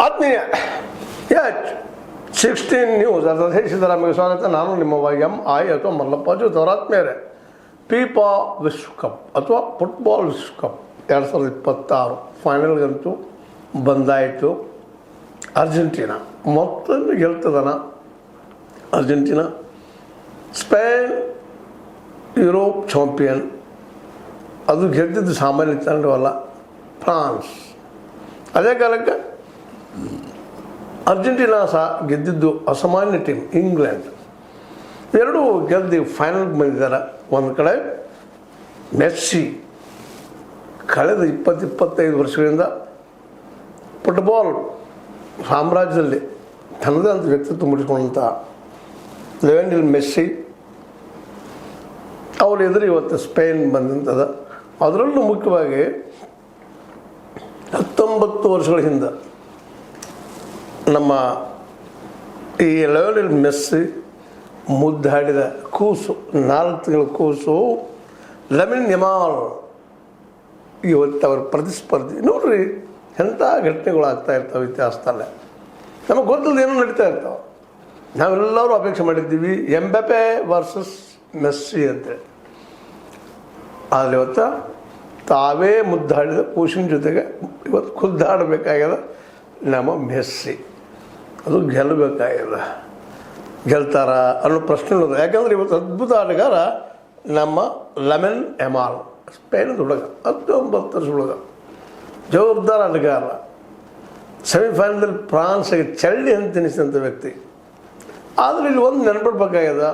ಆತ್ಮೀಯ H 16 news ಅರ್ಥ ಸಿದ್ದರಾಮಯ್ಯ ಸ್ವಾಗತ. ನಾನು ನಿಮ್ಮ MI ಅಥವಾ ಮಲ್ಲಪ್ಪ ಜೋತವರಾತ್ಮೇರೆ. ಫಿಫಾ ವಿಶ್ವಕಪ್ ಅಥವಾ ಫುಟ್ಬಾಲ್ ವಿಶ್ವಕಪ್ 2026 ಫೈನಲ್ಗಂತೂ ಬಂದಾಯಿತು. ಅರ್ಜೆಂಟೀನಾ ಮತ್ತೊಂದು ಗೆಲ್ತದನ. ಅರ್ಜೆಂಟೀನಾ ಸ್ಪೇನ್ ಯುರೋಪ್ ಚಾಂಪಿಯನ್, ಅದು ಗೆದ್ದಿದ್ದು ಸಾಮಾನ್ಯ ತಂಡವಲ್ಲ, ಫ್ರಾನ್ಸ್. ಅದೇ ಕಾಲಕ್ಕೆ ಅರ್ಜೆಂಟೀನಾ ಸಹ ಗೆದ್ದಿದ್ದು ಅಸಾಮಾನ್ಯ ಟೀಮ್ ಇಂಗ್ಲೆಂಡ್. ಎರಡೂ ಗೆದ್ದು ಫೈನಲ್ಗೆ ಬಂದಿದ್ದಾರೆ. ಒಂದು ಕಡೆ ಮೆಸ್ಸಿ ಕಳೆದ 20-25 ವರ್ಷಗಳಿಂದ ಫುಟ್ಬಾಲ್ ಸಾಮ್ರಾಜ್ಯದಲ್ಲಿ ತನ್ನದಂತ ವ್ಯಕ್ತಿತ್ವ ಮೂಡಿಸಿಕೊಂಡಂಥ ಲಿಯೋನೆಲ್ ಮೆಸ್ಸಿ ಅವ್ರ ಎದುರು ಇವತ್ತು ಸ್ಪೇನ್ ಬಂದಂಥದ. ಅದರಲ್ಲೂ ಮುಖ್ಯವಾಗಿ 19 ವರ್ಷಗಳ ಹಿಂದೆ ನಮ್ಮ ಈ ಲಿಯೋನೆಲ್ ಮೆಸ್ಸಿ ಮುದ್ದಾಡಿದ ಕೂಸು, 4 ತಿಂಗಳ ಕೂಸು ಲಾಮಿನ್ ಯಮಾಲ್ ಇವತ್ತು ಅವ್ರ ಪ್ರತಿಸ್ಪರ್ಧಿ. ನೋಡ್ರಿ ಎಂಥ ಘಟನೆಗಳು ಆಗ್ತಾ ಇರ್ತಾವೆ ಇತಿಹಾಸದಲ್ಲೇ, ನಮಗೆ ಗೊತ್ತಿಲ್ಲದೆ ಏನೋ ನಡೀತಾ ಇರ್ತಾವೆ. ನಾವೆಲ್ಲರೂ ಅಪೇಕ್ಷೆ ಮಾಡಿದ್ದೀವಿ ಎಂಬೆಪೆ ವರ್ಸಸ್ ಮೆಸ್ಸಿ ಅಂತೇಳಿ. ಆದರೆ ಇವತ್ತು ತಾವೇ ಮುದ್ದಾಡಿದ ಕೂಸಿನ ಜೊತೆಗೆ ಇವತ್ತು ಖುದ್ದಾಡಬೇಕಾಗ್ಯದ ನಮ್ಮ ಮೆಸ್ಸಿ. ಅದು ಗೆಲ್ಲಬೇಕಾಗ್ಯದ. ಗೆಲ್ತಾರ ಅನ್ನೋ ಪ್ರಶ್ನೆ ಇರೋದು. ಯಾಕಂದರೆ ಇವತ್ತು ಅದ್ಭುತ ಆಟಗಾರ ನಮ್ಮ ಲಾಮಿನ್ ಯಮಾಲ್, ಸ್ಪೇನ್ದ ಹುಡುಗ, 19 ವರ್ಷ ಹುಡುಗ, ಜವಾಬ್ದಾರ ಆಟಗಾರ. ಸೆಮಿಫೈನಲ್ದಲ್ಲಿ ಫ್ರಾನ್ಸ್ಗೆ ಚಳ್ಳಿ ಅಂತ ತಿನ್ನಿಸಿದಂಥ ವ್ಯಕ್ತಿ. ಆದರೆ ಇಲ್ಲಿ ಒಂದು ನೆನಪಿಡ್ಬೇಕಾಗ್ಯದ,